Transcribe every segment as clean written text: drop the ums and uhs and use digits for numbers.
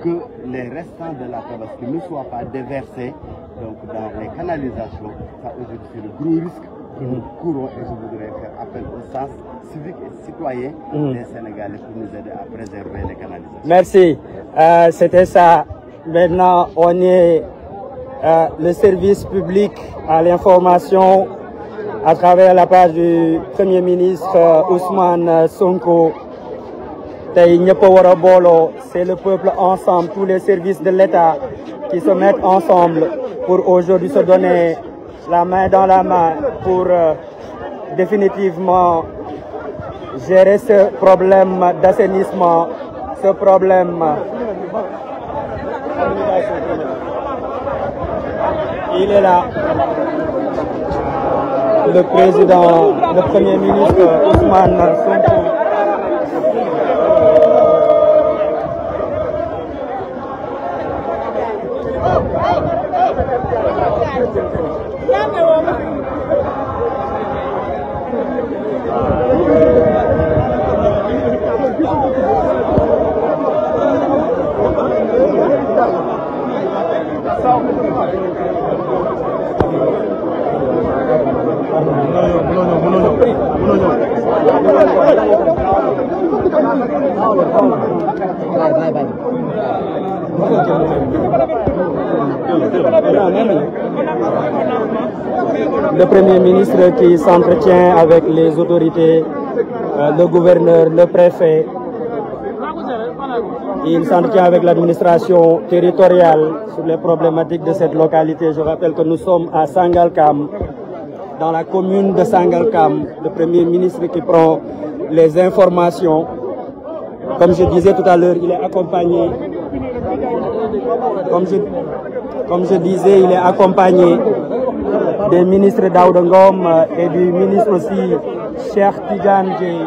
que les restants de la Tabaski ne soient pas déversés donc dans les canalisations. Ça aujourd'hui c'est le gros risque que nous courons et je voudrais faire appel au sens civique et citoyen des Sénégalais pour nous aider à préserver les canalisations. Merci. C'était ça. Maintenant, on est le service public à l'information à travers la page du Premier ministre Ousmane Sonko. C'est le peuple ensemble, tous les services de l'État qui se mettent ensemble pour aujourd'hui se donner la main dans la main pour définitivement gérer ce problème d'assainissement, ce problème. Il est là, le président, le Premier ministre Ousmane Sonko. Le Premier ministre qui s'entretient avec les autorités, le gouverneur, le préfet. Il s'entretient avec l'administration territoriale sur les problématiques de cette localité. Je rappelle que nous sommes à Sangalkam, dans la commune de Sangalkam. Le Premier ministre qui prend les informations. Comme je disais tout à l'heure, il est accompagné. Comme je disais, il est accompagné des ministres Daouda Ngom et du ministre aussi Cheikh Tidiane Dièye.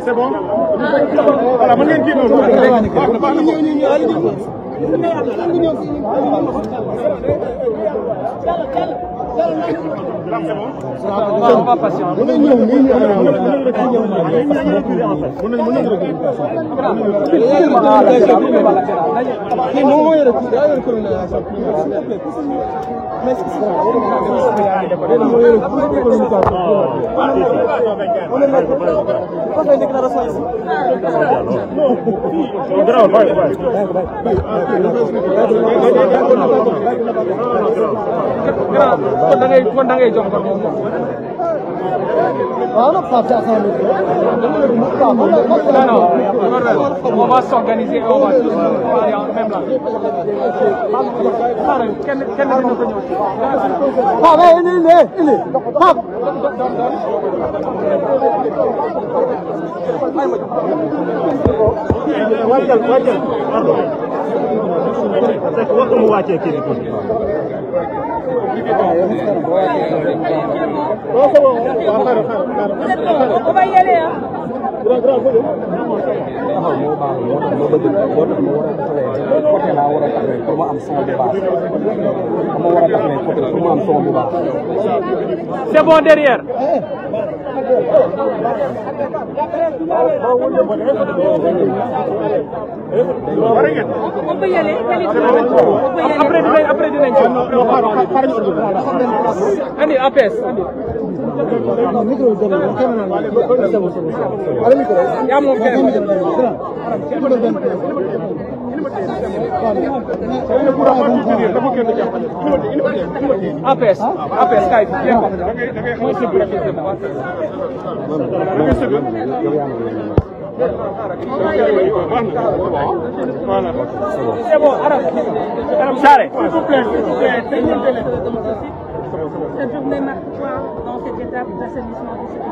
C'est bon? Voilà, mën ngeen génn on va patienter. On va s'organiser, on va tous aller en même là. On va y aller, hein. C'est bon derrière. On peut y aller. Après dinañ andi APS yaa moom APS kay mooy c'est bon, Arab Saré, s'il vous plaît. Cette journée marque quoi dans cette étape d'assainissement de cette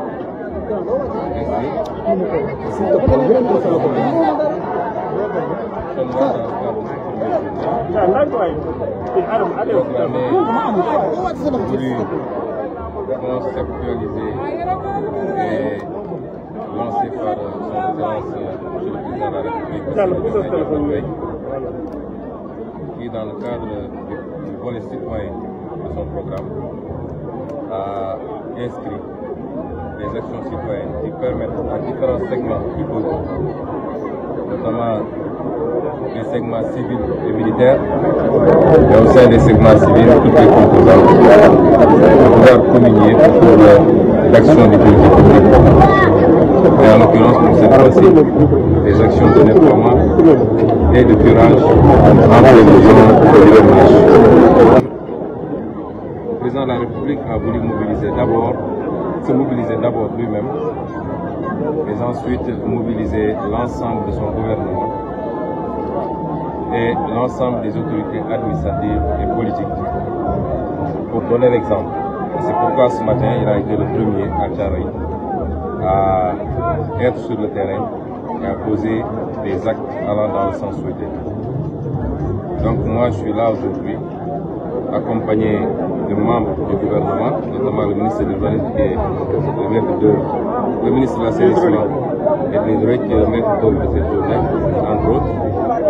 conceptualisé et lancé par son excellence le président de la République, qui dans le cadre du volet citoyen de son programme a inscrit des actions citoyennes qui permettent à différents segments du peuple, notamment les segments civils et militaires, mais au sein des segments civils, toutes les composantes, de pouvoir communier autour d'actions de politique publique. Et en l'occurrence, pour cette fois-ci, des actions de nettoiement et de curage entre les zones de l'hivernage. Le président de la République a voulu se mobiliser d'abord lui-même, mais ensuite mobiliser l'ensemble de son gouvernement et l'ensemble des autorités administratives et politiques pour donner l'exemple. C'est pourquoi ce matin, il a été le premier à Thiaroye à être sur le terrain et à poser des actes allant dans le sens souhaité. Donc moi, je suis là aujourd'hui, accompagné de membres du gouvernement, notamment le ministre de l'Urbanisme et le ministre de l'Assainissement et de l'Hydraulique qui est le maître d'œuvre de cette journée, entre autres,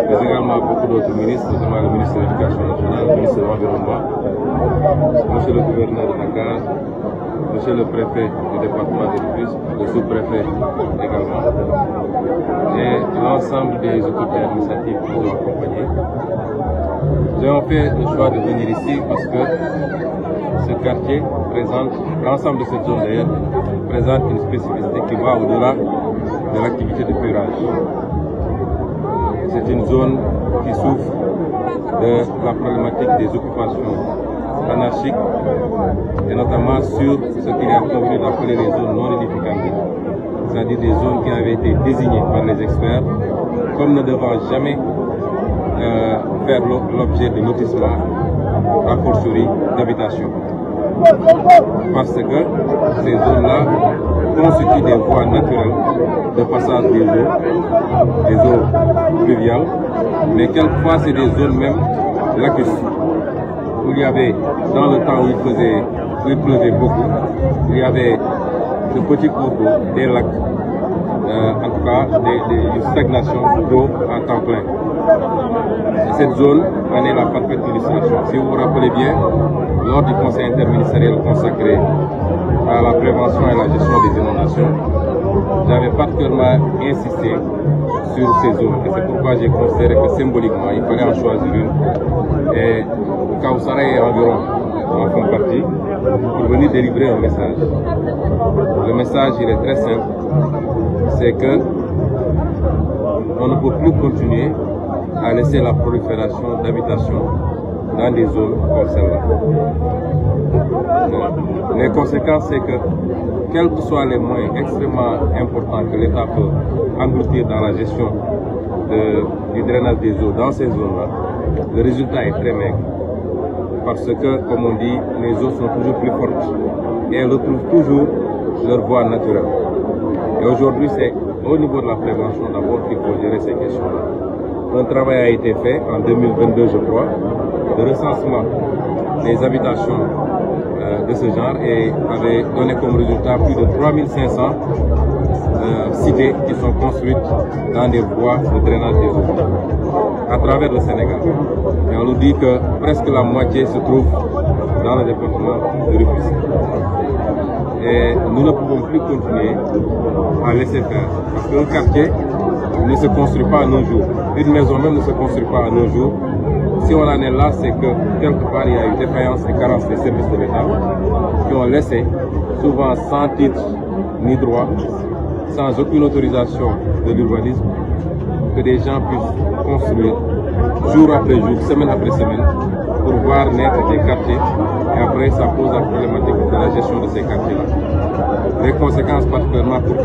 mais également beaucoup d'autres ministres, notamment le ministre de l'Éducation nationale, le ministre de l'Environnement, monsieur le gouverneur de Dakar, monsieur le préfet du département de Rufisque, le sous-préfet également, et l'ensemble des autorités administratives qui nous ont accompagnés. Nous avons fait le choix de venir ici parce que ce quartier présente, l'ensemble de cette zone d'ailleurs, présente une spécificité qui va au-delà de l'activité de curage. C'est une zone qui souffre de la problématique des occupations anarchiques et notamment sur ce qu'il est convenu d'appeler les zones non édificantes, c'est-à-dire des zones qui avaient été désignées par les experts comme ne devant jamais faire l'objet de lotissement, a fortiori d'habitation. Parce que ces zones-là constituent des voies naturelles de passage des eaux pluviales, mais quelquefois c'est des zones même lacustres, où il y avait, dans le temps où il pleuvait beaucoup, il y avait de petits cours d'eau, des lacs, en tout cas une stagnation d'eau en temps plein. Et cette zone en est la parfaite illustration. Si vous vous rappelez bien, lors du conseil interministériel consacré à la prévention et la gestion des inondations, j'avais particulièrement insisté sur ces zones. Et c'est pourquoi j'ai considéré que symboliquement, il fallait en choisir une. Et Kaoussara et environ en font partie pour venir délivrer un message. Le message, il est très simple. C'est que on ne peut plus continuer à laisser la prolifération d'habitations dans des zones comme celle-là. Les conséquences, c'est que, quels que soient les moyens extrêmement importants que l'État peut engloutir dans la gestion du drainage des eaux dans ces zones-là, le résultat est très maigre. Parce que, comme on dit, les eaux sont toujours plus fortes et elles retrouvent toujours leur voie naturelle. Et aujourd'hui, c'est au niveau de la prévention d'abord qu'il faut gérer ces questions-là. Un travail a été fait en 2022, je crois, de recensement des habitations de ce genre et avait donné comme résultat plus de 3500 cités qui sont construites dans des voies de drainage des eaux à travers le Sénégal. Et on nous dit que presque la moitié se trouve dans le département de Rufisque. Et nous ne pouvons plus continuer à laisser faire. Parce qu'un quartier ne se construit pas à nos jours. Une maison même ne se construit pas à nos jours. Si on en est là, c'est que quelque part il y a eu défaillance et carence des services de l'État qui ont laissé, souvent sans titre ni droit, sans aucune autorisation de l'urbanisme, que des gens puissent construire jour après jour, semaine après semaine, pour voir naître des quartiers. Et après, ça pose la problématique de la gestion de ces quartiers-là. Les conséquences particulièrement pour